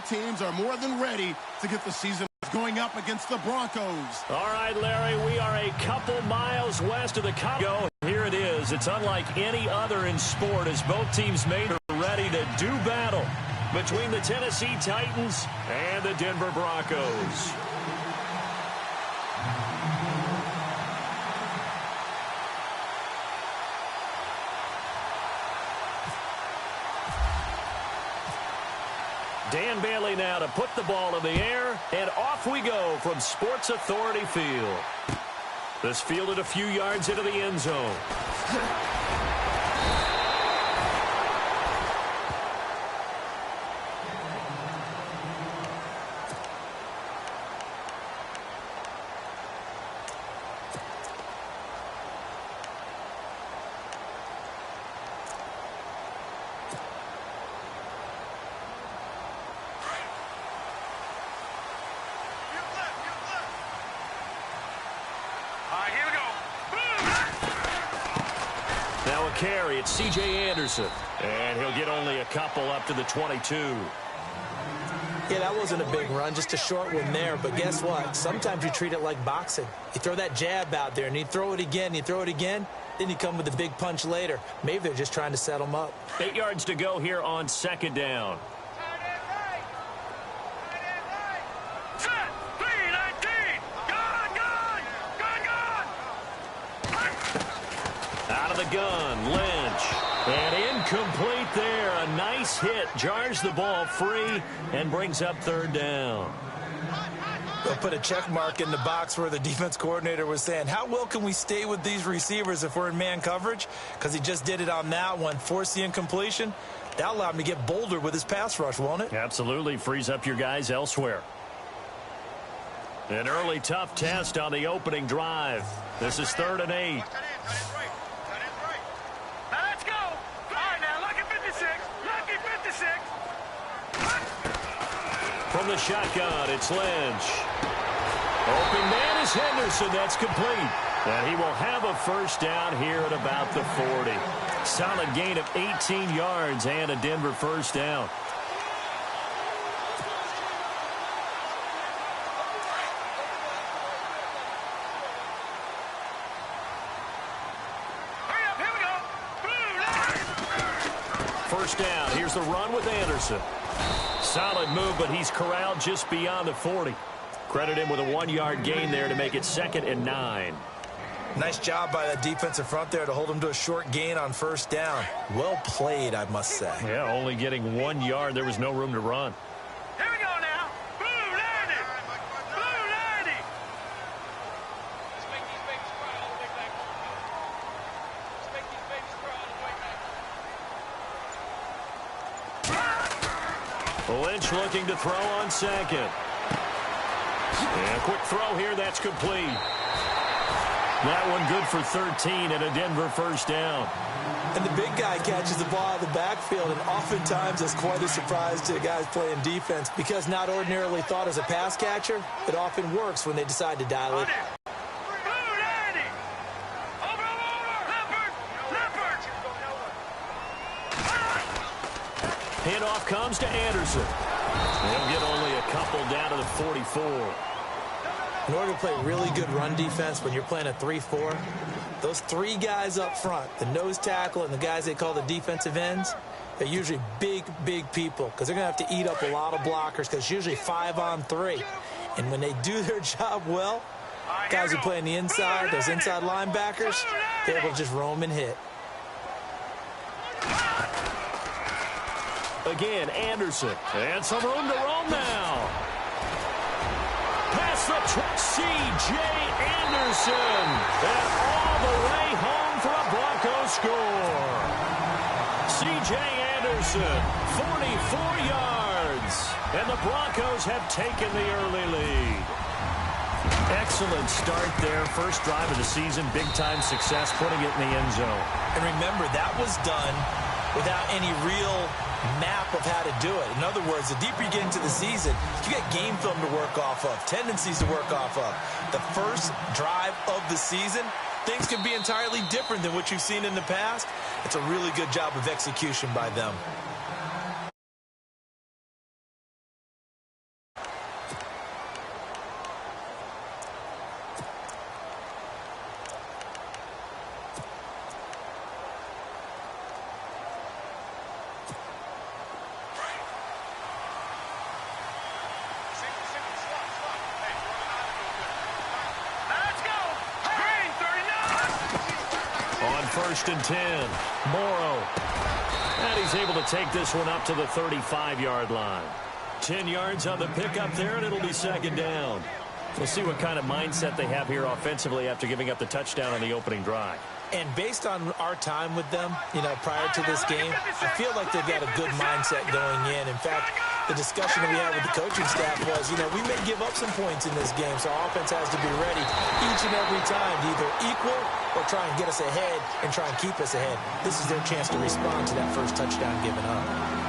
both teams are more than ready to get the season going up against the Broncos. All right, Larry, we are a couple miles west of the Go. Here it is. It's unlike any other in sport as both teams made are ready to do battle between the Tennessee Titans and the Denver Broncos. Dan Bailey now to put the ball in the air, and off we go from Sports Authority Field. This fielded a few yards into the end zone. Now a carry, it's C.J. Anderson. And he'll get only a couple up to the 22. Yeah, that wasn't a big run, just a short one there. But guess what? Sometimes you treat it like boxing. You throw that jab out there, and you throw it again, then you come with a big punch later. Maybe they're just trying to set them up. 8 yards to go here on second down. Out of the gun, Lynch. And incomplete there. A nice hit. Jars the ball free and brings up third down. They'll put a check mark in the box where the defense coordinator was saying, how well can we stay with these receivers if we're in man coverage? Because he just did it on that one. Forced the incompletion. That'll allow him to get bolder with his pass rush, won't it? Absolutely. Frees up your guys elsewhere. An early tough test on the opening drive. This is 3rd and 8. From the shotgun, it's Lynch. Open man is Henderson. That's complete. And he will have a first down here at about the 40. Solid gain of 18 yards and a Denver first down. First down. Here's the run with Anderson. Solid move, but he's corralled just beyond the 40. Credit him with a 1-yard gain there to make it 2nd and 9. Nice job by that defensive front there to hold him to a short gain on first down. Well played, I must say. Yeah, only getting 1 yard. There was no room to run. Here we go now. Blue 90. Blue 90. Let's make these babies cry all the way back home. Let's make these babies cry all the way back home. Lynch looking to throw on second. And a quick throw here. That's complete. That one good for 13 and a Denver first down. And the big guy catches the ball out of the backfield, and oftentimes it's quite a surprise to guys playing defense because not ordinarily thought as a pass catcher, it often works when they decide to dial it. Handoff comes to Anderson. He'll get only a couple down to the 44. In order to play really good run defense when you're playing a 3-4, those 3 guys up front, the nose tackle and the guys they call the defensive ends, they're usually big, big people because they're going to have to eat up a lot of blockers because it's usually 5-on-3. And when they do their job well, guys who play on the inside, those inside linebackers, they're able to just roam and hit. Again, Anderson. And some room to roam now. Pass the C.J. Anderson. And all the way home for a Broncos score. C.J. Anderson, 44 yards. And the Broncos have taken the early lead. Excellent start there. First drive of the season. Big-time success, putting it in the end zone. And remember, that was done without any real map of how to do it. In other words, the deeper you get into the season, you get game film to work off of, tendencies to work off of. The first drive of the season, things can be entirely different than what you've seen in the past. It's a really good job of execution by them. 1st and 10. Morrow. And he's able to take this one up to the 35-yard line. 10 yards on the pickup there, and it'll be 2nd down. We'll see what kind of mindset they have here offensively after giving up the touchdown on the opening drive. And based on our time with them, prior to this game, I feel like they've got a good mindset going in. In fact, the discussion that we had with the coaching staff was, we may give up some points in this game, so our offense has to be ready each and every time to either equal or try and get us ahead and try and keep us ahead. This is their chance to respond to that first touchdown given up.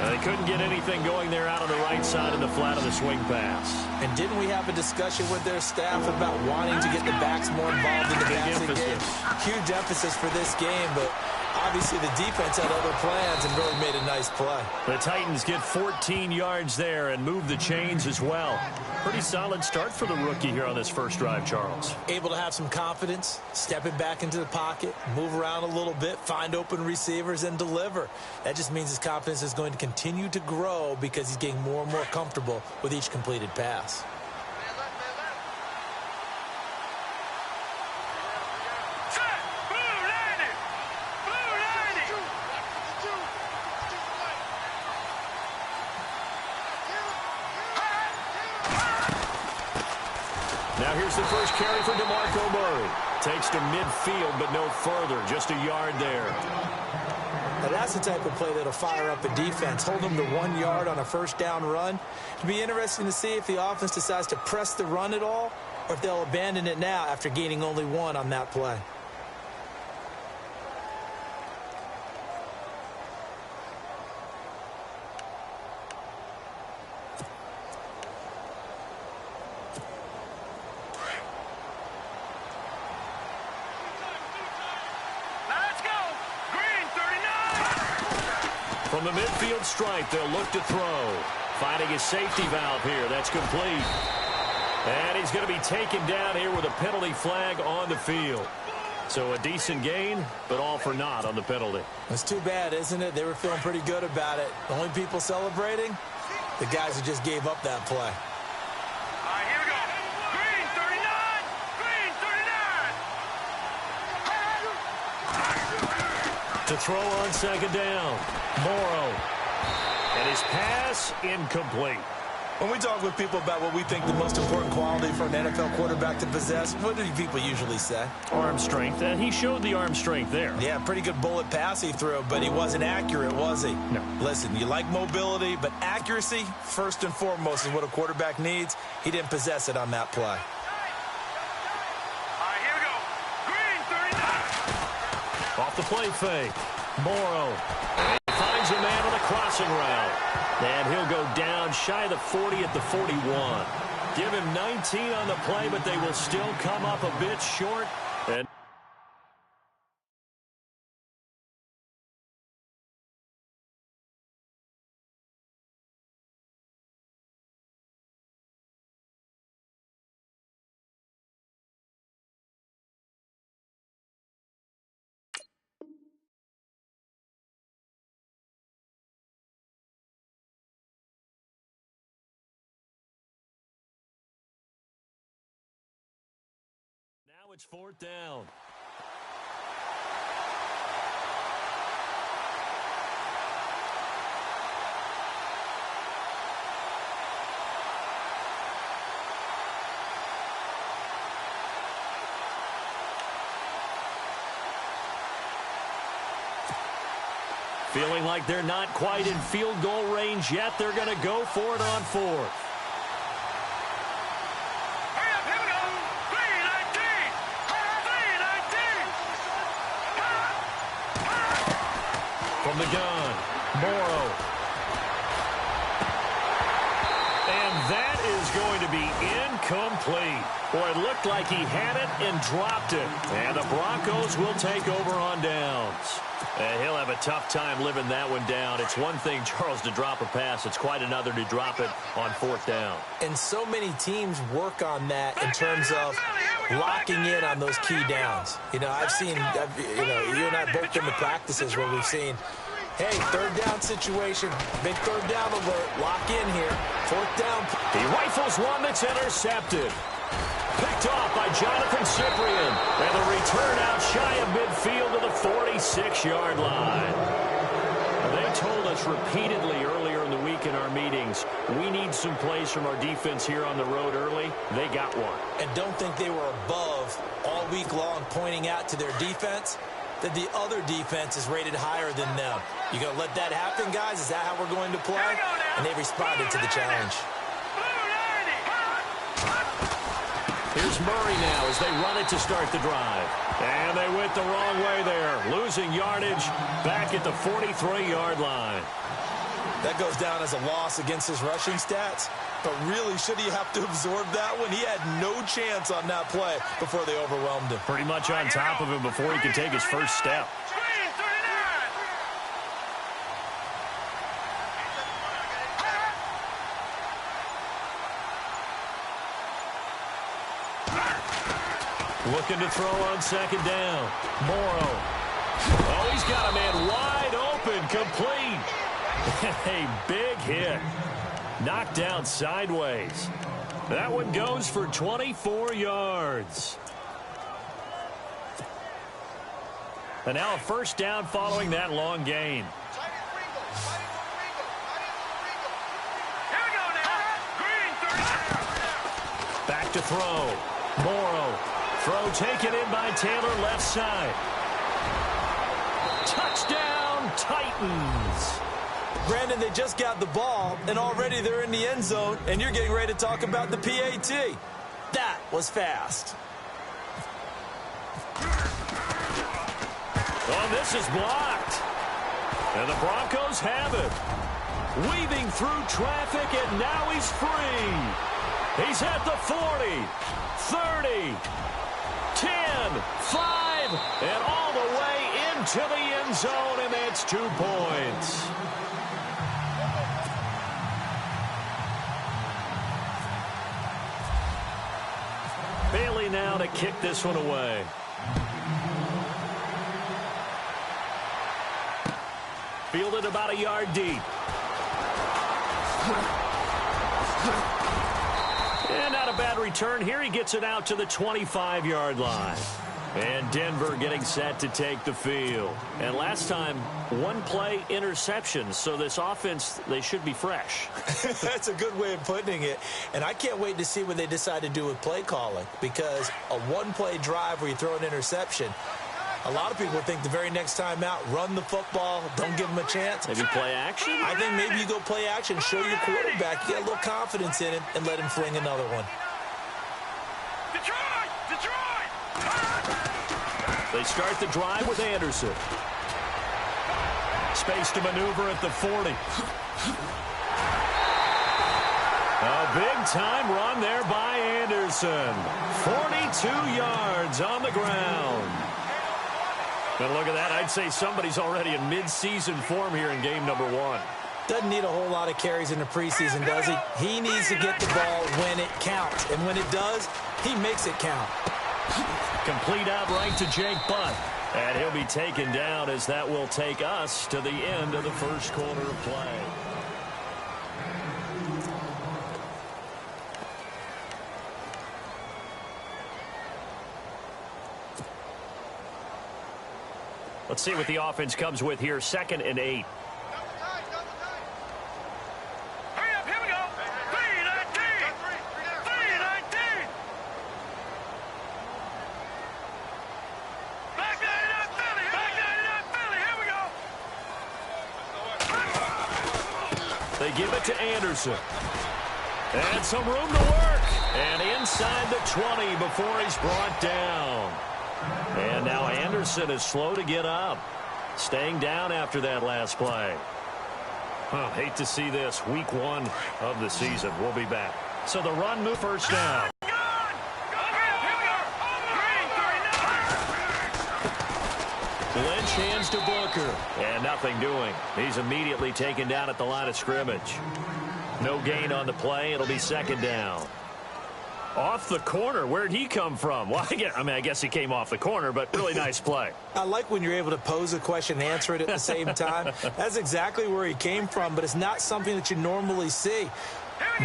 They couldn't get anything going there out on the right side in the flat of the swing pass. And didn't we have a discussion with their staff about wanting to get the backs more involved in the passing game? Huge emphasis for this game, but obviously the defense had other plans and really made a nice play. The Titans get 14 yards there and move the chains as well. Pretty solid start for the rookie here on this first drive, Charles. Able to have some confidence, stepping back into the pocket, move around a little bit, find open receivers, and deliver. That just means his confidence is going to continue to grow because he's getting more and more comfortable with each completed pass. Now here's the first carry for DeMarco Murray. Takes to midfield, but no further. Just a yard there. Now that's the type of play that'll fire up a defense. Hold them to 1 yard on a first down run. It'll be interesting to see if the offense decides to press the run at all or if they'll abandon it now after gaining only 1 on that play. From the midfield stripe, they'll look to throw. Finding his safety valve here. That's complete. And he's going to be taken down here with a penalty flag on the field. So a decent gain, but all for naught on the penalty. It's too bad, isn't it? They were feeling pretty good about it. The only people celebrating, the guys who just gave up that play. All right, here we go. Green 39. Green 39. To throw on 2nd down. Morrow. And his pass incomplete. When we talk with people about what we think the most important quality for an NFL quarterback to possess, what do people usually say? Arm strength. And he showed the arm strength there. Yeah, pretty good bullet pass he threw, but he wasn't accurate, was he? No. Listen, you like mobility, but accuracy, first and foremost, is what a quarterback needs. He didn't possess it on that play. All right, here we go. Green 39. Off the play fake. Morrow. He finds a man on a crossing route. And he'll go down shy of the 40 at the 41. Give him 19 on the play, but they will still come up a bit short. And now it's 4th down. Feeling like they're not quite in field goal range yet. They're going to go for it on 4th. From the gun, Morrow. And that is going to be incomplete. Boy, it looked like he had it and dropped it. And the Broncos will take over on downs. And he'll have a tough time living that one down. It's one thing, Charles, to drop a pass. It's quite another to drop it on 4th down. And so many teams work on that in terms of locking in on those key downs. I've seen, you and I both been to practices where we've seen, hey, 3rd down situation, big 3rd down alert, lock in here, 4th down. He rifles one that's intercepted. Picked off by Jonathan Cyprien. And the return out shy of midfield to the 46-yard line. They told us repeatedly earlier in the week in our meetings, we need some plays from our defense here on the road early. They got one. And don't think they were above all week long pointing out to their defense that the other defense is rated higher than them. You going to let that happen, guys? Is that how we're going to play? And they responded to the challenge. Here's Murray now as they run it to start the drive. And they went the wrong way there, losing yardage back at the 43-yard line. That goes down as a loss against his rushing stats. But really, should he have to absorb that one? He had no chance on that play before they overwhelmed him. Pretty much on top of him before he could take his first step. Looking to throw on second down. Morrow. Oh, he's got a man wide open, complete. A big hit. Knocked down sideways. That one goes for 24 yards. And now a first down following that long gain. Back to throw. Morrow. Throw taken in by Taylor, left side. Touchdown, Titans. Brandon, they just got the ball, and already they're in the end zone, and you're getting ready to talk about the PAT. That was fast. Oh, this is blocked. And the Broncos have it. Weaving through traffic, and now he's free. He's at the 40, 30, 10, 5, and all the way into the end zone, and that's 2 points. Bailey now to kick this one away. Fielded about a yard deep. And not a bad return here. He gets it out to the 25-yard line. And Denver getting set to take the field. And last time, one play interception. So this offense, they should be fresh. That's a good way of putting it. And I can't wait to see what they decide to do with play calling. Because a one-play drive where you throw an interception, a lot of people think the very next time out, run the football, don't give them a chance. Maybe play action? I think maybe you go play action, show your quarterback, get a little confidence in him, and let him fling another one. They start the drive with Anderson. Space to maneuver at the 40. A big-time run there by Anderson. 42 yards on the ground. And look at that. I'd say somebody's already in mid-season form here in game number 1. Doesn't need a whole lot of carries in the preseason, does he? He needs to get the ball when it counts. And when it does, he makes it count. Complete out right to Jake Butt. And he'll be taken down as that will take us to the end of the first quarter of play. Let's see what the offense comes with here. 2nd and 8. Hurry up, here we go. 3-19. 3-19. Back 99 Philly. Back 99 Philly. Here we go. They give it to Anderson. And some room to work. And inside the 20 before he's brought down. And now Anderson is slow to get up. Staying down after that last play. Hate to see this. Week 1 of the season. We'll be back. So the run move first down. Lynch hands to Booker. And nothing doing. He's immediately taken down at the line of scrimmage. No gain on the play. It'll be 2nd down. Off the corner. Where'd he come from? Well, I guess he came off the corner, but really nice play. I like when you're able to pose a question and answer it at the same time. That's exactly where he came from, but it's not something that you normally see.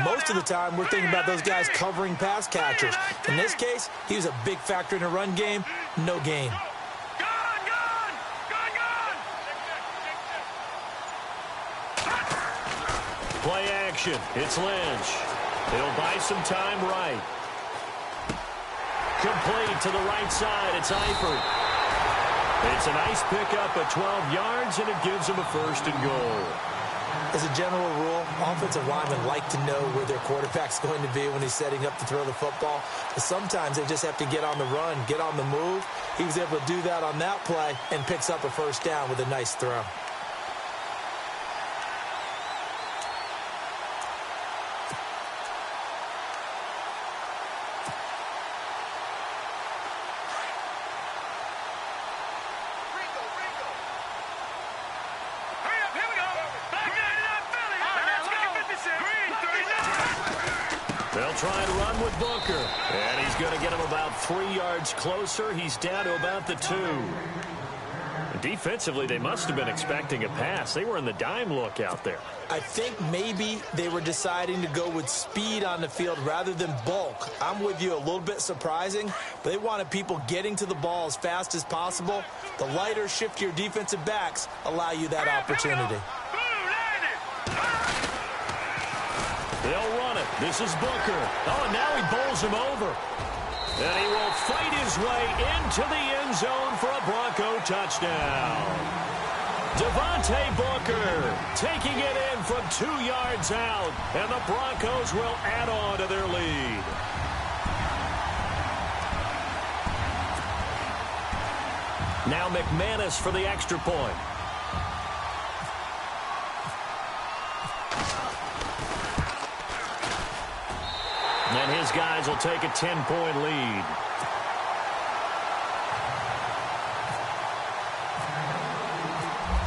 Most of the time, we're thinking about those guys covering pass catchers. In this case, he was a big factor in the run game. No gain. Play action. It's Lynch. He'll buy some time right. Complete to the right side. It's Eifert. It's a nice pickup at 12 yards, and it gives him a 1st and goal. As a general rule, offensive linemen like to know where their quarterback's going to be when he's setting up to throw the football. But sometimes they just have to get on the run, get on the move. He was able to do that on that play and picks up a 1st down with a nice throw. They'll try and run with Booker. And he's going to get him about 3 yards closer. He's down to about the 2. Defensively, they must have been expecting a pass. They were in the dime look out there. I think maybe they were deciding to go with speed on the field rather than bulk. I'm with you, a little bit surprising. They wanted people getting to the ball as fast as possible. The lighter, shiftier defensive backs allow you that opportunity. They'll run it. This is Booker. Oh, and now he bowls him over. And he will fight his way into the end zone for a Bronco touchdown. Devontae Booker taking it in from 2 yards out, and the Broncos will add on to their lead. Now McManus for the extra point. And his guys will take a 10-point lead.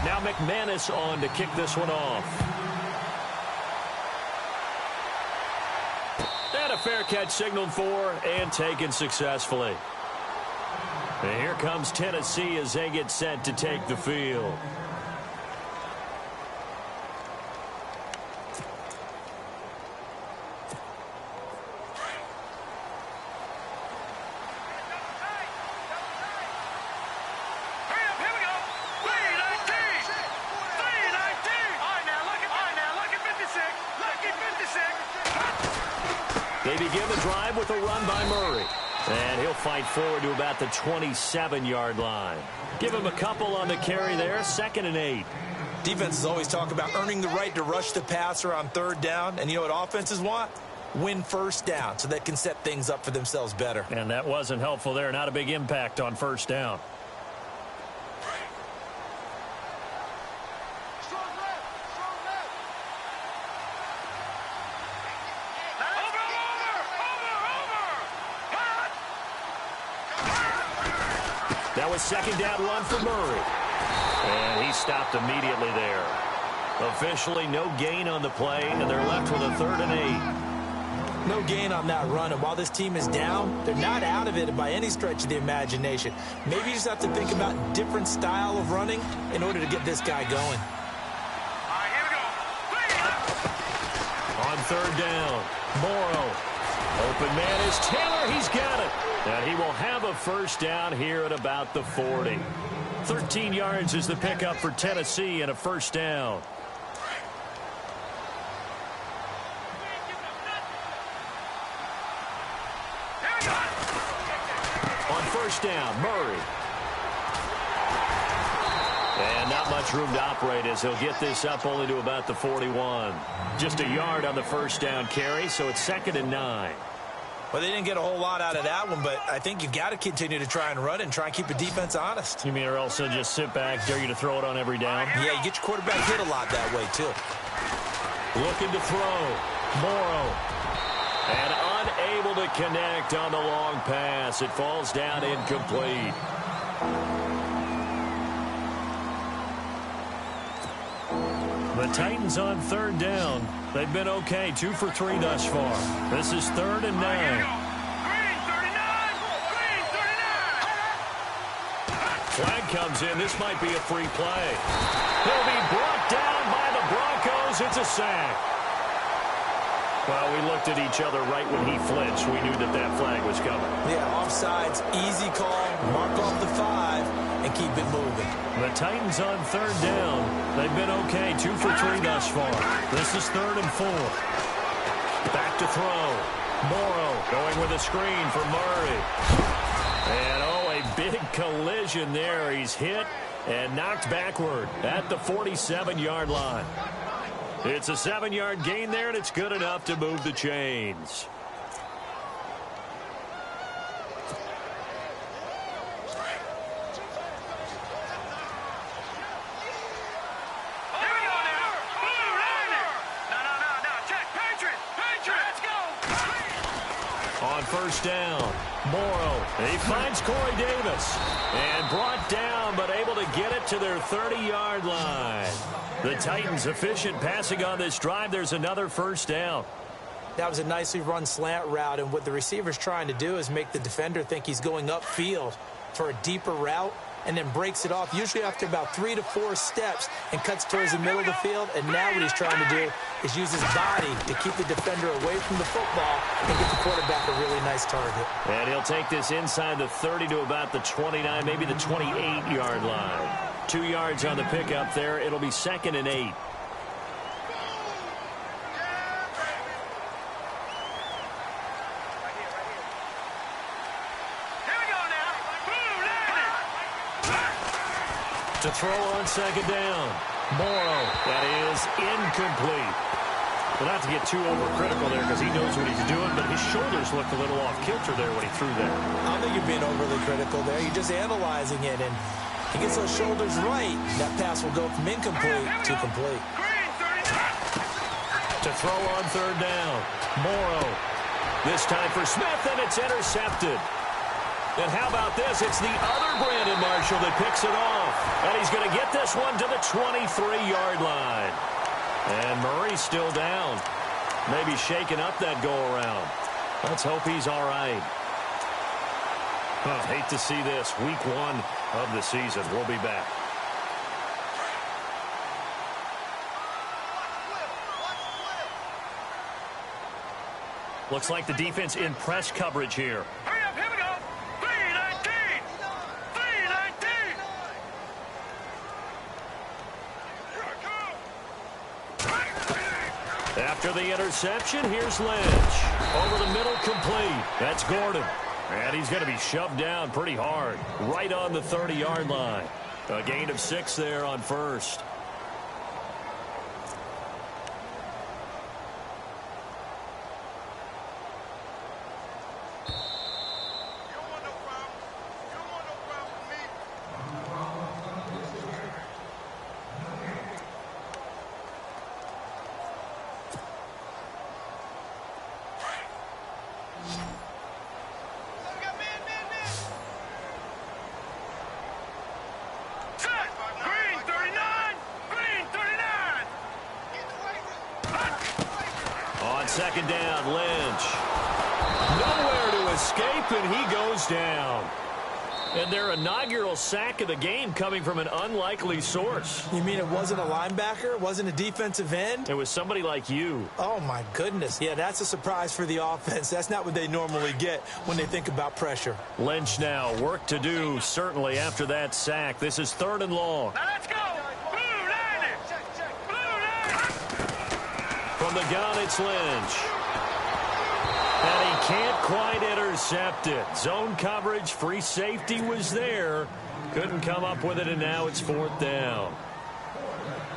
Now McManus on to kick this one off. And a fair catch signaled for and taken successfully. And here comes Tennessee as they get set to take the field. They begin the drive with a run by Murray. And he'll fight forward to about the 27-yard line. Give him a couple on the carry there, 2nd and 8. Defenses always talk about earning the right to rush the passer on 3rd down. And you know what offenses want? Win 1st down so they can set things up for themselves better. And that wasn't helpful there. Not a big impact on 1st down. That was 2nd down run for Murray. And he stopped immediately there. Officially no gain on the play, and they're left with a 3rd and 8. No gain on that run, and while this team is down, they're not out of it by any stretch of the imagination. Maybe you just have to think about different style of running in order to get this guy going. All right, here we go. On 3rd down, Morrow. Open man is Taylor. He's got it. And he will have a 1st down here at about the 40. 13 yards is the pickup for Tennessee and a 1st down. On 1st down, Murray. And not much room to operate as he'll get this up only to about the 41. Just a yard on the 1st down carry, so it's 2nd and 9. Well, they didn't get a whole lot out of that one, but I think you've got to continue to try and run and try and keep the defense honest. You mean or else they'll just sit back, dare you to throw it on every down? Yeah, you get your quarterback hit a lot that way, too. Looking to throw. Morrow. And unable to connect on the long pass. It falls down incomplete. The Titans on 3rd down. They've been okay, 2 for 3 thus far. This is 3rd and 9. Flag comes in. This might be a free play. He'll be brought down by the Broncos. It's a sack. Well, we looked at each other right when he flinched. We knew that that flag was coming. Yeah, offsides, easy call, mark off the 5, and keep it moving. The Titans on third down. They've been okay, 2 for 3 thus far. This is 3rd and 4. Back to throw. Morrow going with a screen for Murray. And, oh, a big collision there. He's hit and knocked backward at the 47-yard line. It's a 7-yard gain there, and it's good enough to move the chains. On first down, Morrow, he finds Corey Davis, and brought down, but able to get it to their 30-yard line. The Titans efficient passing on this drive. There's another first down. That was a nicely run slant route, and what the receiver's trying to do is make the defender think he's going upfield for a deeper route, and then breaks it off, usually after about 3 to 4 steps, and cuts towards the middle of the field. And now what he's trying to do is use his body to keep the defender away from the football and get the quarterback a really nice target. And he'll take this inside the 30 to about the 29, maybe the 28-yard line. 2 yards on the pickup there. It'll be 2nd and 8. To throw on second down. Morrow. That is incomplete. We'll have to get too overcritical there because he knows what he's doing, but his shoulders looked a little off kilter there when he threw that. I don't think you're being overly critical there. You're just analyzing it, and he gets those shoulders right. That pass will go from incomplete to complete. To throw on third down. Morrow. This time for Smith, and it's intercepted. And how about this? It's the other Brandon Marshall that picks it off. And he's going to get this one to the 23-yard line. And Murray's still down. Maybe shaking up that go-around. Let's hope he's all right. Hate to see this. Week 1 of the season. We'll be back. Looks like the defense in press coverage here. Hurry up, here we go. 3-19. 3-19. After the interception, here's Lynch. Over the middle, complete. That's Gordon. And he's going to be shoved down pretty hard. Right on the 30-yard line. A gain of 6 there on first. Second down, Lynch. Nowhere to escape, and he goes down. And their inaugural sack of the game coming from an unlikely source. You mean it wasn't a linebacker? It wasn't a defensive end? It was somebody like you. Oh, my goodness. Yeah, that's a surprise for the offense. That's not what they normally get when they think about pressure. Lynch now, work to do, certainly, after that sack. This is 3rd and long. Now let's go. Blue 90. Blue 90. From the gun, it's Lynch. And he can't quite intercept it. Zone coverage, free safety was there. Couldn't come up with it, and now it's 4th down.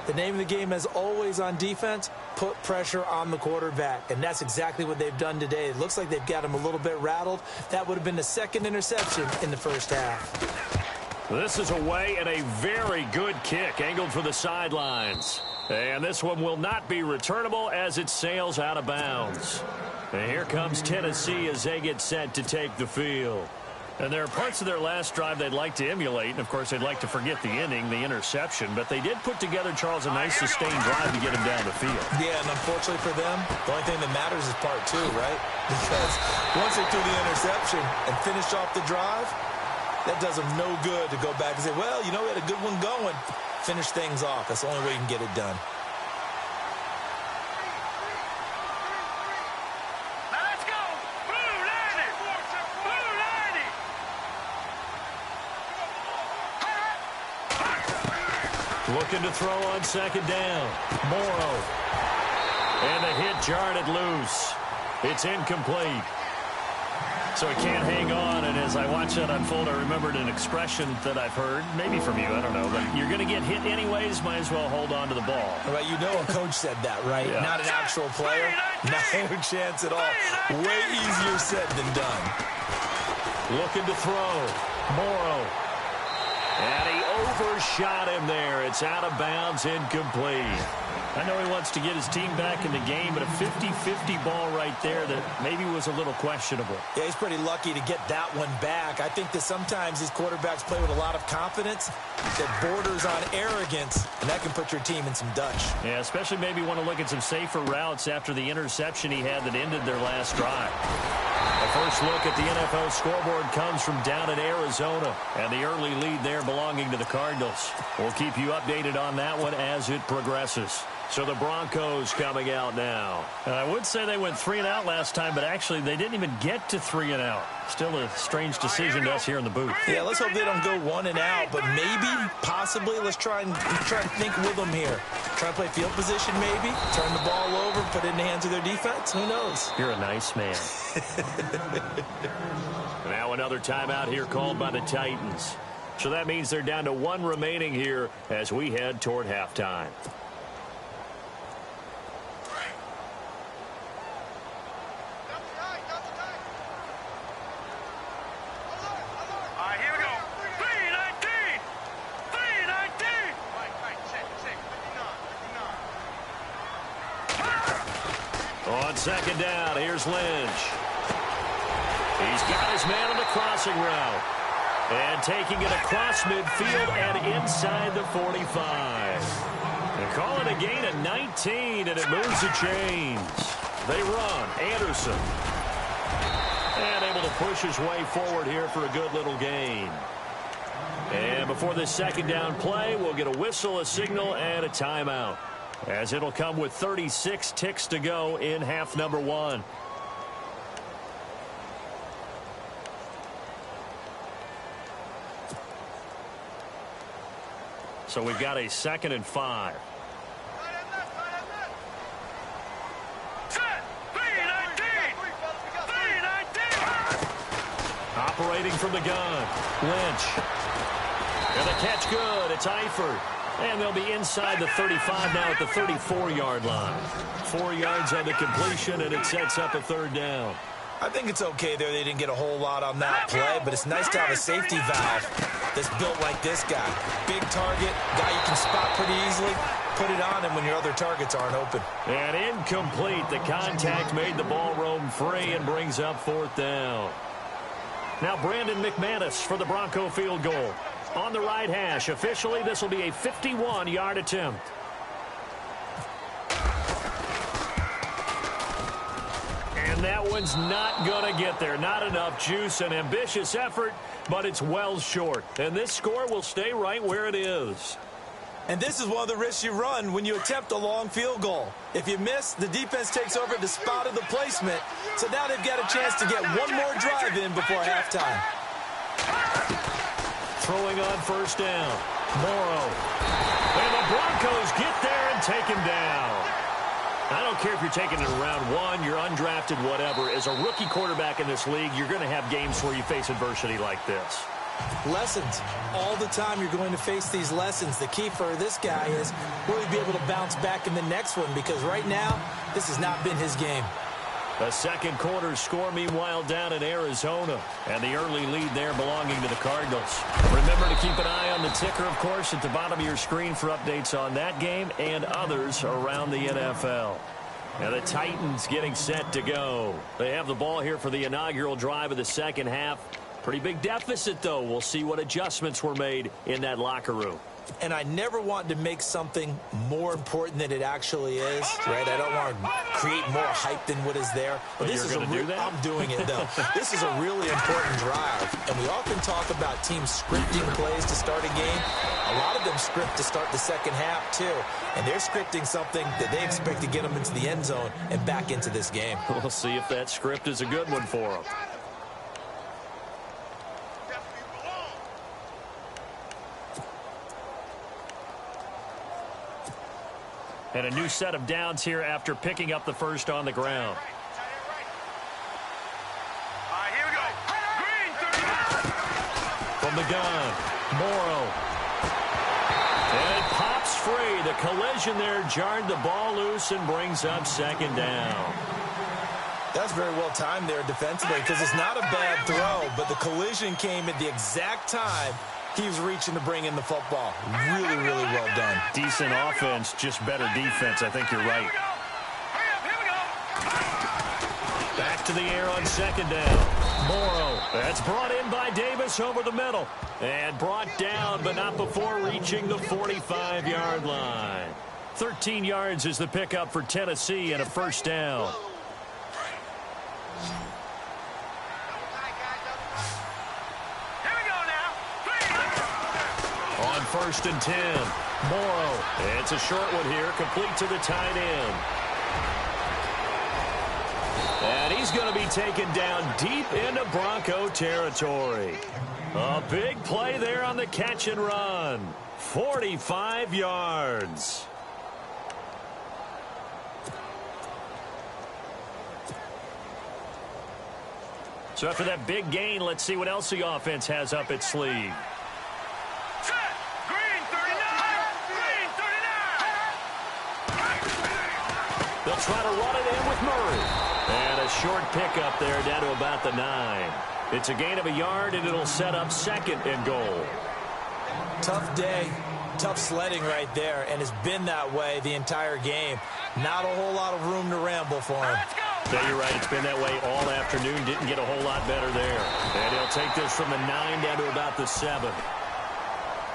The name of the game, as always on defense, put pressure on the quarterback. And that's exactly what they've done today. It looks like they've got him a little bit rattled. That would have been the 2nd interception in the first half. This is away and a very good kick angled for the sidelines. And this one will not be returnable as it sails out of bounds. And here comes Tennessee as they get set to take the field. And there are parts of their last drive they'd like to emulate. And, of course, they'd like to forget the inning, the interception. But they did put together, Charles, a nice sustained drive to get him down the field. Yeah, and unfortunately for them, the only thing that matters is part 2, right? Because once they threw the interception and finished off the drive, that does them no good to go back and say, well, you know, we had a good one going. Finish things off. That's the only way you can get it done. Looking to throw on second down. Morrow. And the hit jarred it loose. It's incomplete. So he can't hang on, and as I watch that unfold, I remembered an expression that I've heard, maybe from you, I don't know, but you're going to get hit anyways, might as well hold on to the ball. Right, you know a coach said that, right? Yeah. Not an actual player. No chance at all. Way easier said than done. Looking to throw. Morrow. And he overshot him there. It's out of bounds, incomplete. I know he wants to get his team back in the game, but a 50-50 ball right there that maybe was a little questionable. Yeah, he's pretty lucky to get that one back. I think that sometimes these quarterbacks play with a lot of confidence that borders on arrogance, and that can put your team in some Dutch. Yeah, especially maybe want to look at some safer routes after the interception he had that ended their last drive. The first look at the NFL scoreboard comes from down in Arizona, and the early lead there belonging to the Cardinals. We'll keep you updated on that one as it progresses. So the Broncos coming out now. I would say they went 3-and-out last time, but actually they didn't even get to 3-and-out. Still a strange decision to us here in the booth. Yeah, let's hope they don't go 1-and-out, but maybe, possibly, let's try and think with them here. Try to play field position maybe, turn the ball over, put it in the hands of their defense. Who knows? You're a nice man. Now another timeout here called by the Titans. So that means they're down to one remaining here as we head toward halftime. On second down, here's Lynch. He's got his man on the crossing route. And taking it across midfield and inside the 45. They call it a gain of 19, and it moves the chains. They run. Anderson. And able to push his way forward here for a good little gain. And before this second down play, we'll get a whistle, a signal, and a timeout, as it'll come with 36 ticks to go in half number one. So we've got a 2nd and 5. Operating from the gun. Lynch. And the catch good. It's Eifert. And they'll be inside the 35 now at the 34-yard line. 4 yards on the completion, and it sets up a 3rd down. I think it's okay there. They didn't get a whole lot on that play, but it's nice to have a safety valve that's built like this guy. Big target, guy you can spot pretty easily. Put it on him when your other targets aren't open. And incomplete. The contact made the ball roam free and brings up 4th down. Now Brandon McManus for the Bronco field goal. On the right hash. Officially, this will be a 51-yard attempt. And that one's not going to get there. Not enough juice. An ambitious effort, but it's well short. And this score will stay right where it is. And this is one of the risks you run when you attempt a long field goal. If you miss, the defense takes over at the spot of the placement. So now they've got a chance to get one more drive in before halftime. Throwing on 1st down. Morrow. And the Broncos get there and take him down. I don't care if you're taking it in round 1, you're undrafted, whatever. As a rookie quarterback in this league, you're going to have games where you face adversity like this. Lessons. All the time you're going to face these lessons. The key for this guy is really be able to bounce back in the next one, because right now, this has not been his game. The second quarter score, meanwhile, down in Arizona. And the early lead there belonging to the Cardinals. Remember to keep an eye on the ticker, of course, at the bottom of your screen for updates on that game and others around the NFL. Now the Titans getting set to go. They have the ball here for the inaugural drive of the second half. Pretty big deficit, though. We'll see what adjustments were made in that locker room. And I never want to make something more important than it actually is, right? I don't want to create more hype than what is there. But this is I'm doing it, though. This is a really important drive. And we often talk about teams scripting plays to start a game. A lot of them script to start the second half, too. And they're scripting something that they expect to get them into the end zone and back into this game. We'll see if that script is a good one for them. And a new set of downs here after picking up the first on the ground. Here we go. Green, 39. From the gun, Morrow. And it pops free. The collision there jarred the ball loose and brings up second down. That's very well timed there defensively because it's not a bad throw, but the collision came at the exact time he was reaching to bring in the football. Really, really well done. Decent offense, just better defense. I think you're right. Back to the air on second down. Morrow. That's brought in by Davis over the middle. And brought down, but not before reaching the 45-yard line. 13 yards is the pickup for Tennessee and a first down. On 1st and 10, Morrow. It's a short one here, complete to the tight end. And he's going to be taken down deep into Bronco territory. A big play there on the catch and run. 45 yards. So after that big gain, let's see what else the offense has up its sleeve. They'll try to run it in with Murray. And a short pickup there down to about the 9. It's a gain of a yard, and it'll set up second and goal. Tough day, tough sledding right there, and it's been that way the entire game. Not a whole lot of room to ramble for him. Yeah, you're right. It's been that way all afternoon. Didn't get a whole lot better there. And he'll take this from the 9 down to about the 7. Well,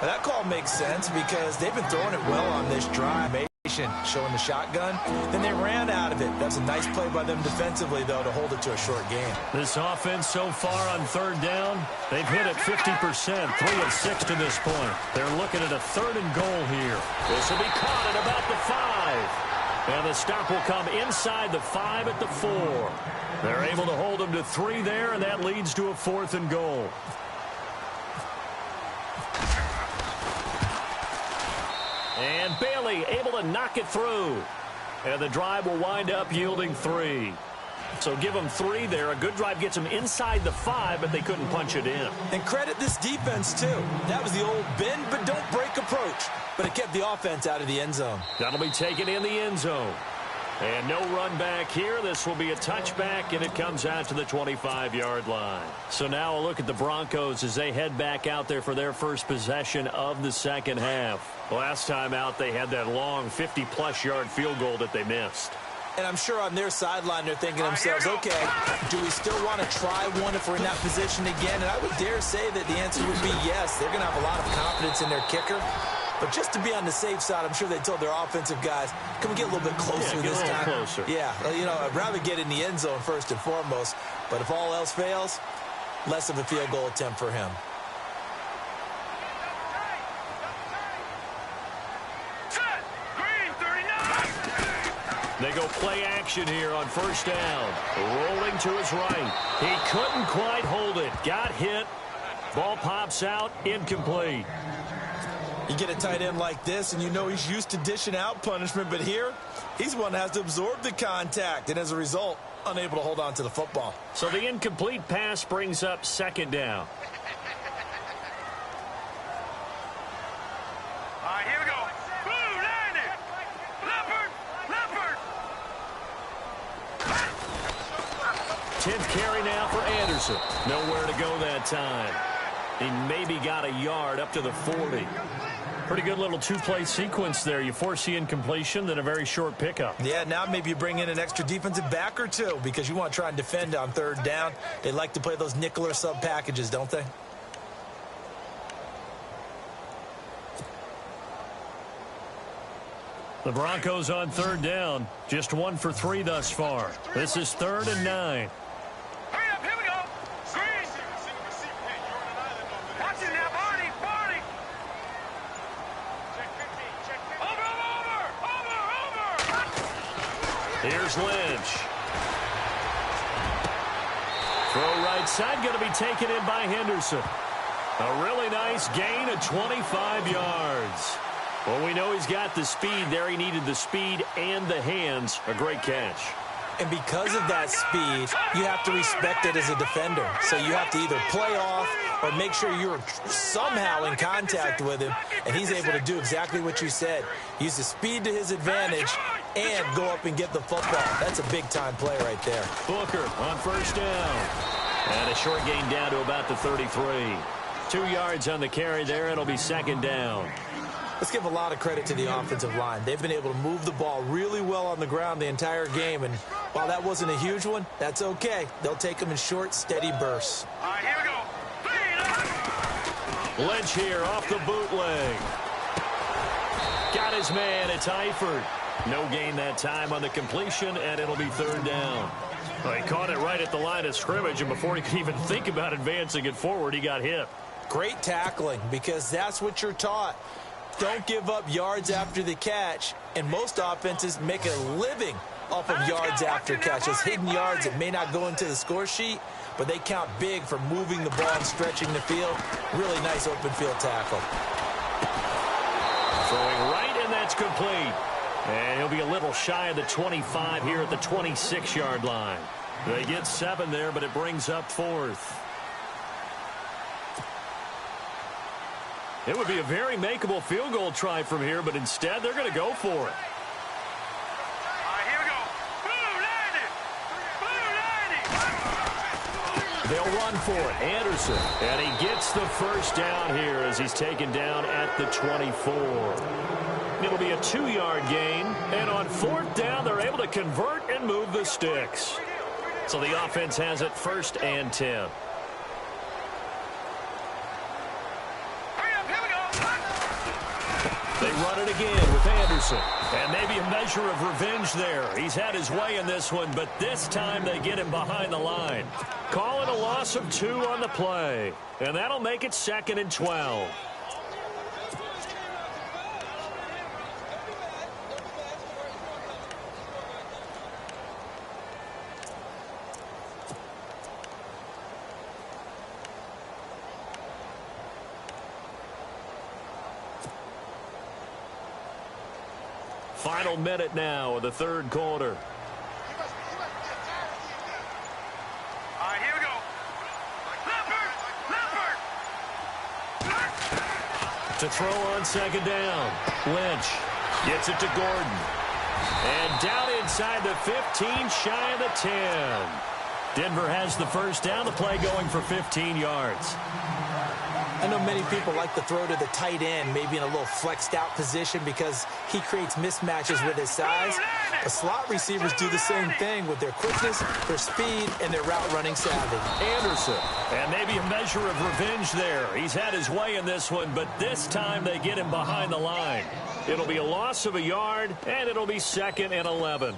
that call makes sense because they've been throwing it well on this drive. Showing the shotgun, then they ran out of it. That's a nice play by them defensively, though, to hold it to a short game. This offense so far on third down, they've hit it 50%, 3 of 6 to this point. They're looking at a 3rd and goal here. This will be caught at about the 5. And the stop will come inside the 5 at the 4. They're able to hold them to 3 there, and that leads to a 4th and goal. And Bailey able to knock it through. And the drive will wind up yielding 3. So give them 3 there. A good drive gets them inside the 5, but they couldn't punch it in. And credit this defense, too. That was the old bend but don't break approach. But it kept the offense out of the end zone. That'll be taken in the end zone. And no run back here. This will be a touchback, and it comes out to the 25-yard line. So now a look at the Broncos as they head back out there for their first possession of the second half. Last time out, they had that long 50-plus yard field goal that they missed. And I'm sure on their sideline they're thinking to themselves, okay, do we still want to try one if we're in that position again? And I would dare say that the answer would be yes. They're going to have a lot of confidence in their kicker. But just to be on the safe side, I'm sure they told their offensive guys, can we get a little bit closer this time? Closer. Yeah, you know, I'd rather get in the end zone first and foremost. But if all else fails, less of a field goal attempt for him. They go play action here on first down. Rolling to his right. He couldn't quite hold it. Got hit. Ball pops out. Incomplete. You get a tight end like this, and you know he's used to dishing out punishment. But here, he's one that has to absorb the contact. And as a result, unable to hold on to the football. So the incomplete pass brings up second down. Here we go. Blue, 90. Leopard, Leopard. 10th carry now for Anderson. Nowhere to go that time. He maybe got a yard up to the 40. Pretty good little two-play sequence there. You force the incompletion, then a very short pickup. Yeah, now maybe you bring in an extra defensive back or two because you want to try and defend on third down. They like to play those nickel or sub packages, don't they? The Broncos on third down. Just 1 for 3 thus far. This is 3rd and 9. Hurry up, here we go. Green. Watch it now, Barney, Barney. Check 15, check 15. Over. Here's Lynch. Throw right side, going to be taken in by Henderson. A really nice gain of 25 yards. Well, we know he's got the speed there. He needed the speed and the hands. A great catch. And because of that speed, you have to respect it as a defender. So you have to either play off or make sure you're somehow in contact with him, and he's able to do exactly what you said. Use the speed to his advantage and go up and get the football. That's a big-time play right there. Booker on first down. And a short gain down to about the 33. 2 yards on the carry there. It'll be second down. Let's give a lot of credit to the offensive line. They've been able to move the ball really well on the ground the entire game, and while that wasn't a huge one, that's okay. They'll take them in short, steady bursts. All right, here we go. Lynch here off the bootleg. Got his man. It's Eifert. No gain that time on the completion, and it'll be third down. Well, he caught it right at the line of scrimmage, and before he could even think about advancing it forward, he got hit. Great tackling, because that's what you're taught. Don't give up yards after the catch, and most offenses make a living off of yards after catch. Those hidden yards that may not go into the score sheet, but they count big for moving the ball and stretching the field. Really nice open field tackle. Throwing right, and that's complete. And he'll be a little shy of the 25 here at the 26-yard line. They get 7 there, but it brings up 4th. It would be a very makeable field goal try from here, but instead they're going to go for it. All right, here we go. Blue 90. Blue 90. They'll run for it. Anderson. And he gets the first down here as he's taken down at the 24. It'll be a 2-yard gain. And on 4th down, they're able to convert and move the sticks. So the offense has it 1st and 10. They run it again with Anderson. And maybe a measure of revenge there. He's had his way in this one, but this time they get him behind the line. Calling a loss of 2 on the play. And that'll make it 2nd and 12. Final minute now of the 3rd quarter. All right, here we go. Leopard. To throw on 2nd down. Lynch gets it to Gordon. And down inside the 15, shy of the 10. Denver has the first down. The play going for 15 yards. I know many people like to throw to the tight end, maybe in a little flexed out position because he creates mismatches with his size. But slot receivers do the same thing with their quickness, their speed, and their route running savvy. Anderson. And maybe a measure of revenge there. He's had his way in this one, but this time they get him behind the line. It'll be a loss of a yard, and it'll be 2nd and 11.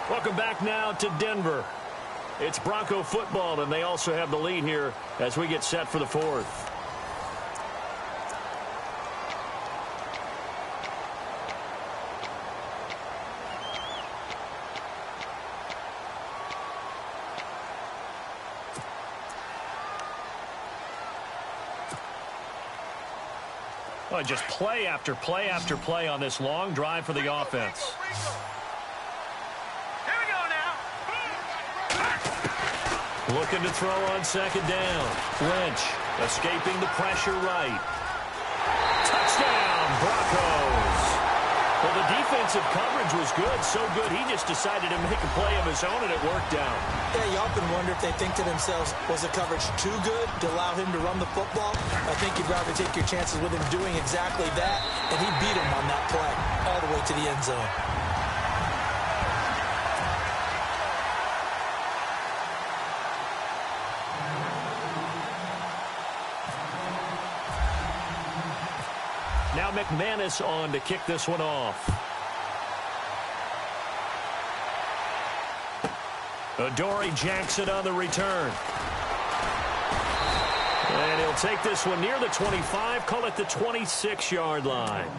Welcome back now to Denver. It's Bronco football, and they also have the lead here as we get set for the 4th. Well, just play after play after play on this long drive for the offense. Looking to throw on 2nd down. Lynch escaping the pressure right. Touchdown, Broncos. Well, the defensive coverage was good, so good he just decided to make a play of his own, and it worked out. Yeah, you often wonder if they think to themselves, was the coverage too good to allow him to run the football? I think you'd rather take your chances with him doing exactly that, and he beat him on that play all the way to the end zone. Now McManus on to kick this one off. Adoree Jackson on the return. And he'll take this one near the 25, call it the 26-yard line.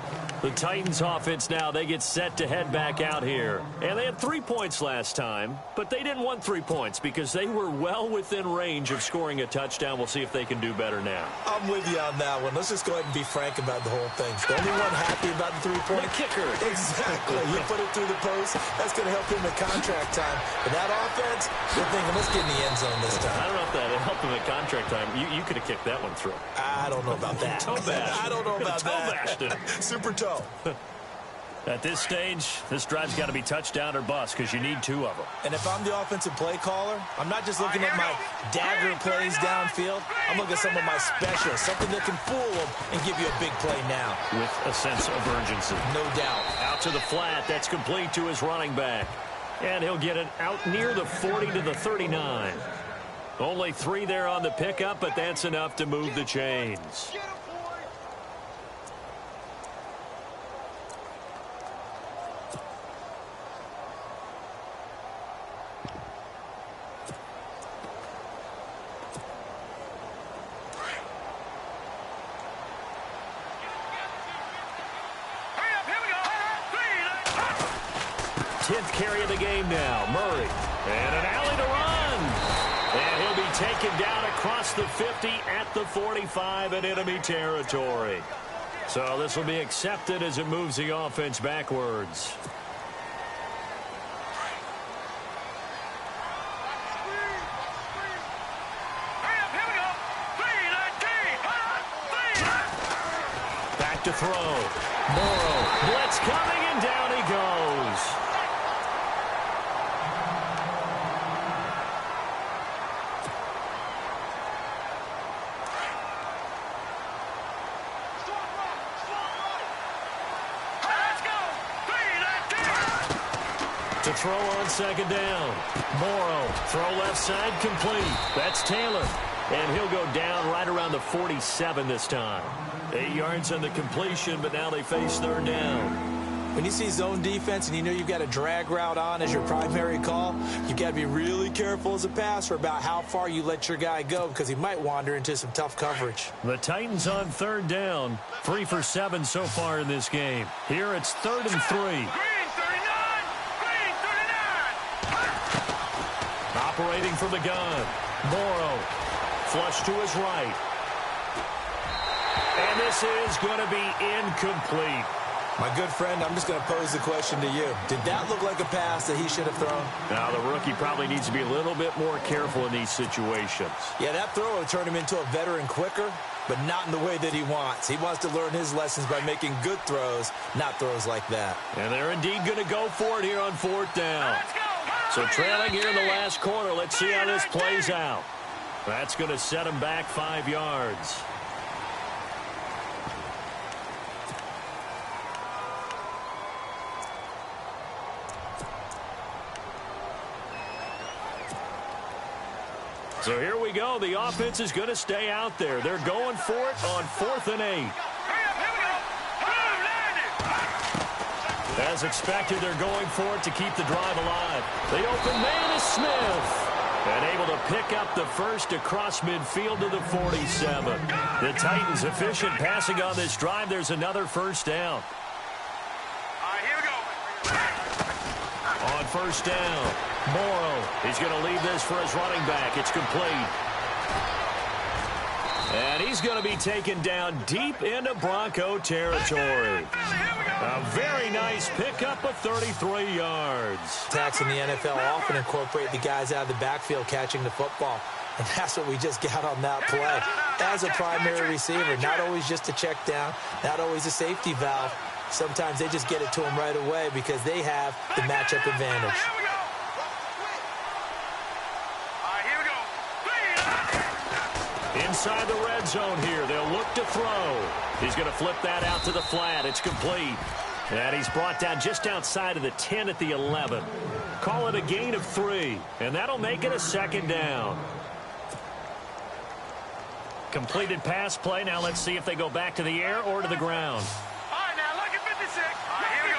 The Titans offense now, they get set to head back out here. And they had 3 points last time, but they didn't want 3 points because they were well within range of scoring a touchdown. We'll see if they can do better now. I'm with you on that one. Let's just go ahead and be frank about the whole thing. The only one happy about the 3-point. The kicker. Exactly. You put it through the post. That's going to help him in contract time. But that offense, they're thinking, let's get in the end zone this time. I don't know if that helped him at contract time. You could have kicked that one through. I don't know about that. Toe bash. I don't know about that. Super toe. At this stage, this drive's got to be touchdown or bust because you need 2 of them. And if I'm the offensive play caller, I'm not just looking at my dagger plays downfield. I'm looking at some of my specials, something that can fool them and give you a big play now. With a sense of urgency. No doubt. Out to the flat. That's complete to his running back. And he'll get it out near the 40 to the 39. Only 3 there on the pickup, but that's enough to move the chains. Carry of the game now. Murray. And an alley to run. And he'll be taken down across the 50 at the 45 in enemy territory. So this will be accepted as it moves the offense backwards. Back to throw. Morrow. Blitz coming, and down he goes. To throw on second down. Morrow, throw left side, complete. That's Taylor. And he'll go down right around the 47 this time. 8 yards on the completion, but now they face third down. When you see zone defense and you know you've got a drag route on as your primary call, you've got to be really careful as a passer about how far you let your guy go because he might wander into some tough coverage. The Titans on third down. 3 for 7 so far in this game. Here it's 3rd and 3. Operating from the gun. Morrow. Flush to his right. And this is going to be incomplete. My good friend, I'm just going to pose the question to you. Did that look like a pass that he should have thrown? Now, the rookie probably needs to be a little bit more careful in these situations. Yeah, that throw will turn him into a veteran quicker, but not in the way that he wants. He wants to learn his lessons by making good throws, not throws like that. And they're indeed going to go for it here on 4th down. So trailing here in the last quarter, let's see how this plays out. That's going to set him back 5 yards. So here we go. The offense is going to stay out there. They're going for it on 4th and 8. As expected, they're going for it to keep the drive alive. The open man is Smith. And able to pick up the first across midfield to the 47. The Titans efficient passing on this drive. There's another first down. Here we go. On first down, Morrow. He's going to leave this for his running back. It's complete. And he's going to be taken down deep into Bronco territory. A very nice pickup of 33 yards. Attacks in the NFL often incorporate the guys out of the backfield catching the football. And that's what we just got on that play. As a primary receiver, not always just a check down, not always a safety valve. Sometimes they just get it to him right away because they have the matchup advantage. Inside the red zone here, they'll look to throw. He's going to flip that out to the flat. It's complete. And he's brought down just outside of the 10 at the 11. Call it a gain of 3, and that'll make it a second down. Completed pass play. Now let's see if they go back to the air or to the ground. All right, now look at 56. Here we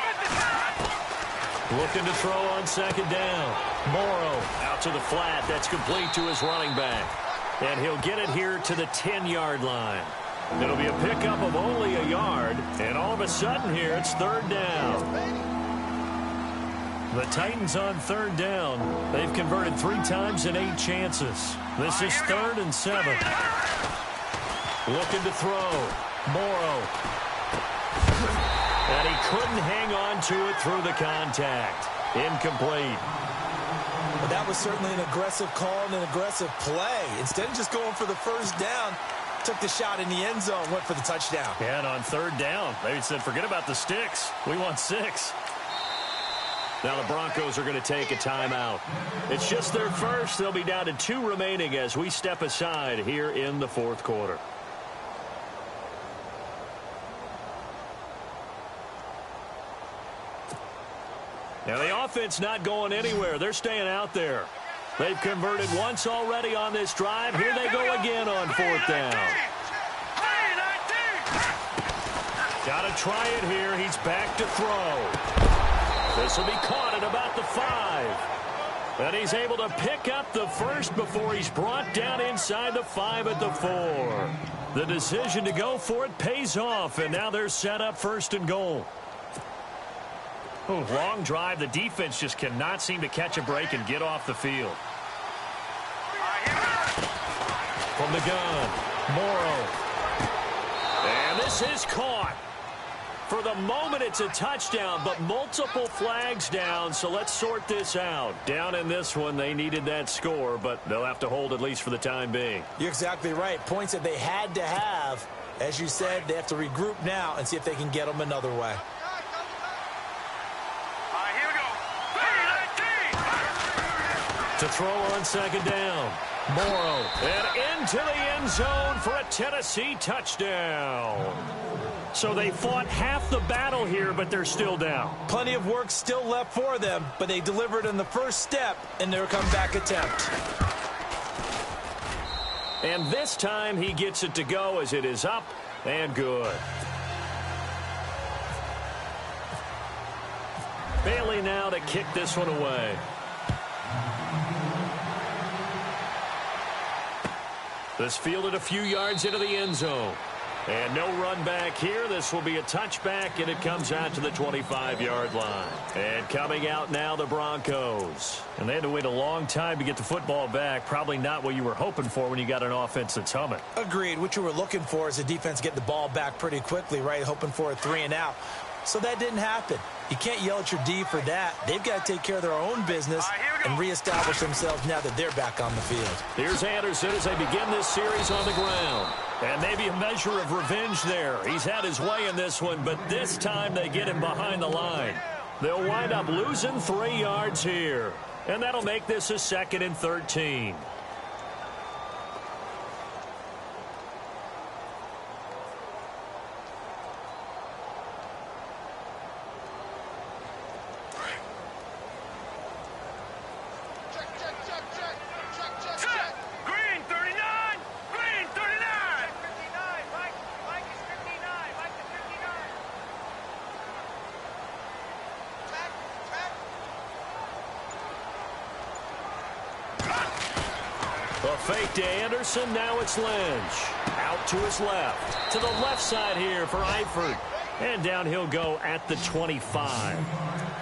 go. Looking to throw on second down. Morrow out to the flat. That's complete to his running back. And he'll get it here to the 10-yard line. It'll be a pickup of only a yard, and all of a sudden here it's third down. The Titans on third down. They've converted 3 times in 8 chances. This is 3rd and 7. Looking to throw. Morrow. And he couldn't hang on to it through the contact. Incomplete. Well, that was certainly an aggressive call and an aggressive play. Instead of just going for the first down, took the shot in the end zone, went for the touchdown. Yeah, and on third down, they said, forget about the sticks. We want 6. Now the Broncos are going to take a timeout. It's just their first. They'll be down to 2 remaining as we step aside here in the 4th quarter. Now the offense not going anywhere. They're staying out there. They've converted once already on this drive. Here they go again on 4th down. Got to try it here. He's back to throw. This will be caught at about the 5. And he's able to pick up the first before he's brought down inside the 5 at the 4. The decision to go for it pays off, and now they're set up 1st and goal. Long drive. The defense just cannot seem to catch a break and get off the field. From the gun, Morrow. And this is caught. For the moment, it's a touchdown, but multiple flags down, so let's sort this out. Down in this one, they needed that score, but they'll have to hold at least for the time being. You're exactly right. Points that they had to have. As you said, they have to regroup now and see if they can get them another way. Here we go. To throw on 2nd down. Morrow. And into the end zone for a Tennessee touchdown. So they fought half the battle here, but they're still down. Plenty of work still left for them, but they delivered in the first step in their comeback attempt. And this time he gets it to go as it is up and good. Bailey now to kick this one away. This fielded a few yards into the end zone. And no run back here. This will be a touchback, and it comes out to the 25-yard line. And coming out now, the Broncos. And they had to wait a long time to get the football back. Probably not what you were hoping for when you got an offense that's humming. Agreed. What you were looking for is the defense get the ball back pretty quickly, right? Hoping for a 3-and-out. So that didn't happen. You can't yell at your D for that. They've got to take care of their own business and reestablish themselves now that they're back on the field. Here's Anderson as they begin this series on the ground. And maybe a measure of revenge there. He's had his way in this one, but this time they get him behind the line. They'll wind up losing 3 yards here. And that'll make this a 2nd and 13. A fake to Anderson. Now it's Lynch. Out to his left. To the left side here for Eifert. And down he'll go at the 25.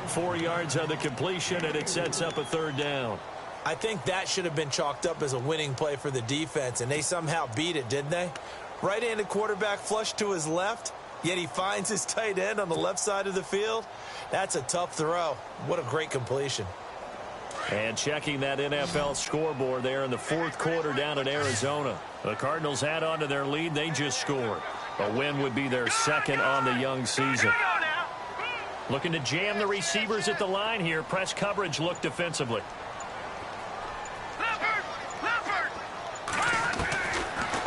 4 yards on the completion, and it sets up a 3rd down. I think that should have been chalked up as a winning play for the defense, and they somehow beat it, didn't they? Right-handed quarterback flush to his left, yet he finds his tight end on the left side of the field. That's a tough throw. What a great completion. And checking that NFL scoreboard there in the 4th quarter down in Arizona. The Cardinals add on to their lead. They just scored. A win would be their 2nd on the young season. Looking to jam the receivers at the line here. Press coverage look defensively.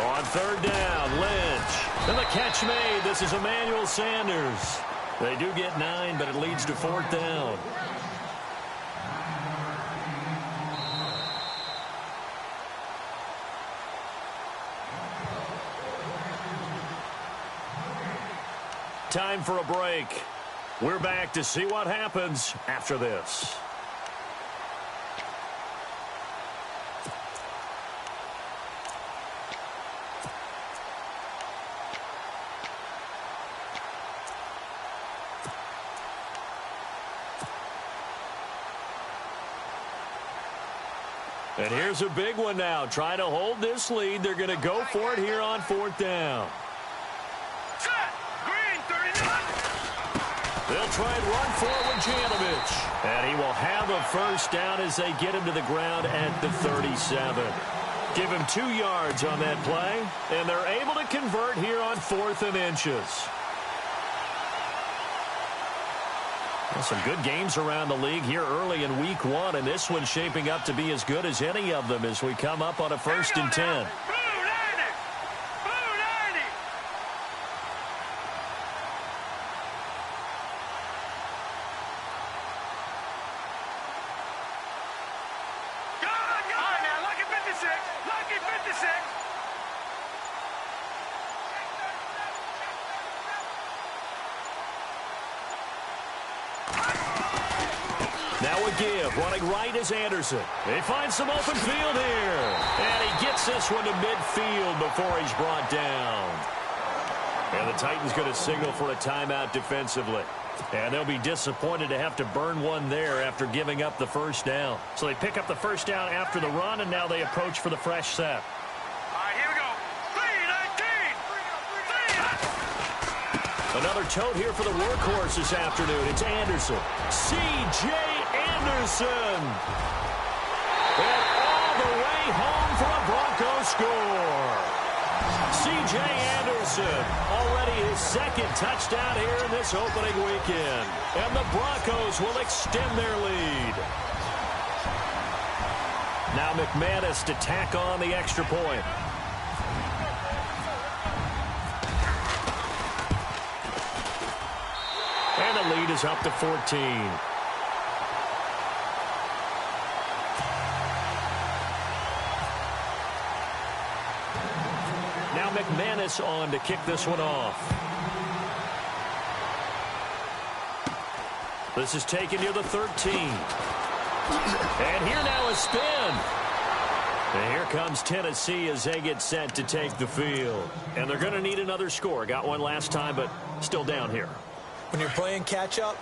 On 3rd down, Lynch. And the catch made. This is Emmanuel Sanders. They do get 9, but it leads to 4th down. Time for a break. We're back to see what happens after this. And here's a big one now. Trying to hold this lead. They're going to go for it here on 4th down. Set. Green, 39. They'll try and run forward Janovich. And he will have a first down as they get him to the ground at the 37. Give him 2 yards on that play. And they're able to convert here on 4th and inches. Well, some good games around the league here early in week 1, and this one's shaping up to be as good as any of them as we come up on a 1st and 10. Now a give, running right is Anderson. They find some open field here. And he gets this one to midfield before he's brought down. And the Titans going to signal for a timeout defensively. And they'll be disappointed to have to burn one there after giving up the first down. So they pick up the first down after the run, and now they approach for the fresh set. Another tote here for the workhorse this afternoon. It's Anderson. C.J. Anderson. And all the way home for a Broncos score. C.J. Anderson, already his 2nd touchdown here in this opening weekend. And the Broncos will extend their lead. Now McManus to tack on the extra point. And the lead is up to 14. Now McManus on to kick this one off. This is taken near the 13. And here now a spin. And here comes Tennessee as they get set to take the field. And they're going to need another score. Got one last time, but still down here. When you're playing catch-up,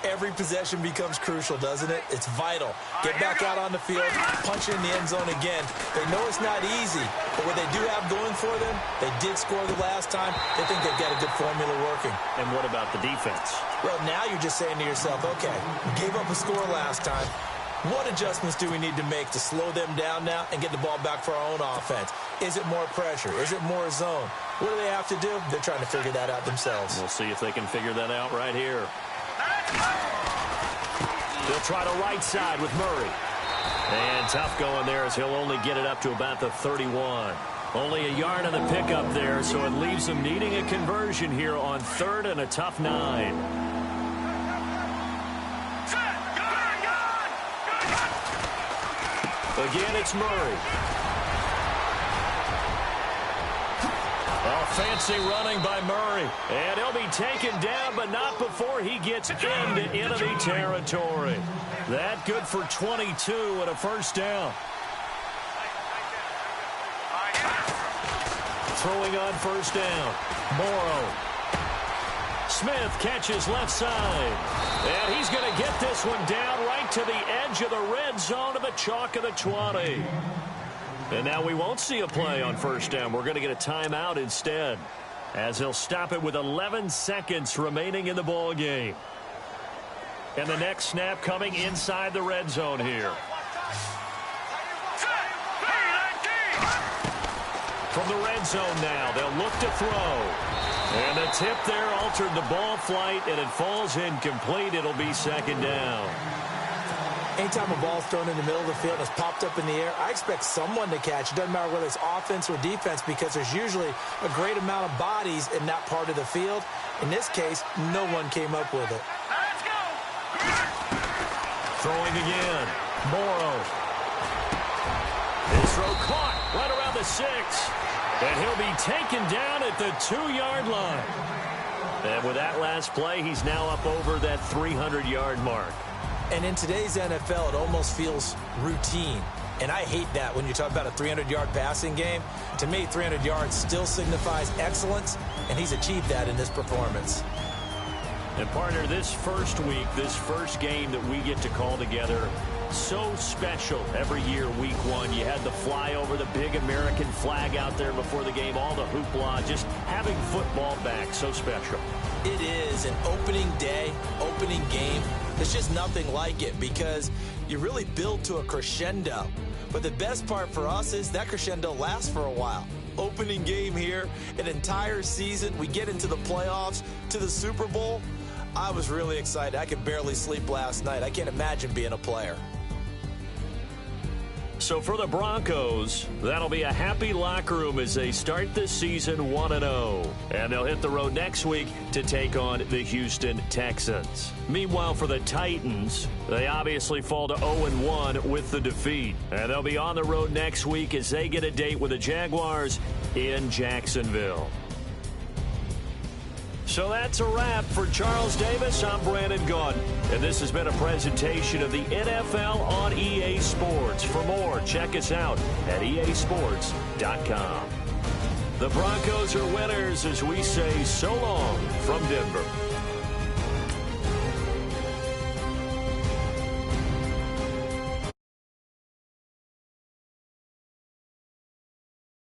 every possession becomes crucial, doesn't it? It's vital. Get back out on the field, punch in the end zone again. They know it's not easy, but what they do have going for them, they did score the last time. They think they've got a good formula working. And what about the defense? Well, now you're just saying to yourself, okay, we gave up a score last time. What adjustments do we need to make to slow them down now and get the ball back for our own offense? Is it more pressure? Is it more zone? What do they have to do? They're trying to figure that out themselves. We'll see if they can figure that out right here. They'll try to right side with Murray. And tough going there as he'll only get it up to about the 31. Only a yard on the pickup there, so it leaves them needing a conversion here on 3rd and a tough 9. Again, it's Murray. Oh, fancy running by Murray. And he'll be taken down, but not before he gets into enemy territory. That good for 22 and a first down. Throwing on first down. Morrow. Smith catches left side. And he's going to get this one down right to the edge of the red zone of the chalk of the 20. And now we won't see a play on first down. We're going to get a timeout instead, as he'll stop it with 11 seconds remaining in the ball game. And the next snap coming inside the red zone here. From the red zone now, they'll look to throw. And the tip there altered the ball flight, and it falls incomplete. It'll be 2nd down. Anytime a ball's thrown in the middle of the field and it's popped up in the air, I expect someone to catch. It doesn't matter whether it's offense or defense, because there's usually a great amount of bodies in that part of the field. In this case, no one came up with it. Let's go! Throwing again. Morrow. His throw caught right around the 6. And he'll be taken down at the 2-yard line. And with that last play, he's now up over that 300-yard mark. And in today's NFL, it almost feels routine. And I hate that when you talk about a 300-yard passing game. To me, 300 yards still signifies excellence, and he's achieved that in this performance. And, partner, this first week, this first game that we get to call together, So special every year, week one. You had the flyover, the big American flag out there before the game, all the hoopla, just having football back, so special. It is an opening day, opening game. There's just nothing like it because you really build to a crescendo. But the best part for us is that crescendo lasts for a while. Opening game here, an entire season. We get into the playoffs, to the Super Bowl. I was really excited. I could barely sleep last night. I can't imagine being a player. So for the Broncos, that'll be a happy locker room as they start this season 1-0. And they'll hit the road next week to take on the Houston Texans. Meanwhile, for the Titans, they obviously fall to 0-1 with the defeat. And they'll be on the road next week as they get a date with the Jaguars in Jacksonville. So that's a wrap. For Charles Davis, I'm Brandon Gaudin. And this has been a presentation of the NFL on EA Sports. For more, check us out at easports.com. The Broncos are winners as we say so long from Denver.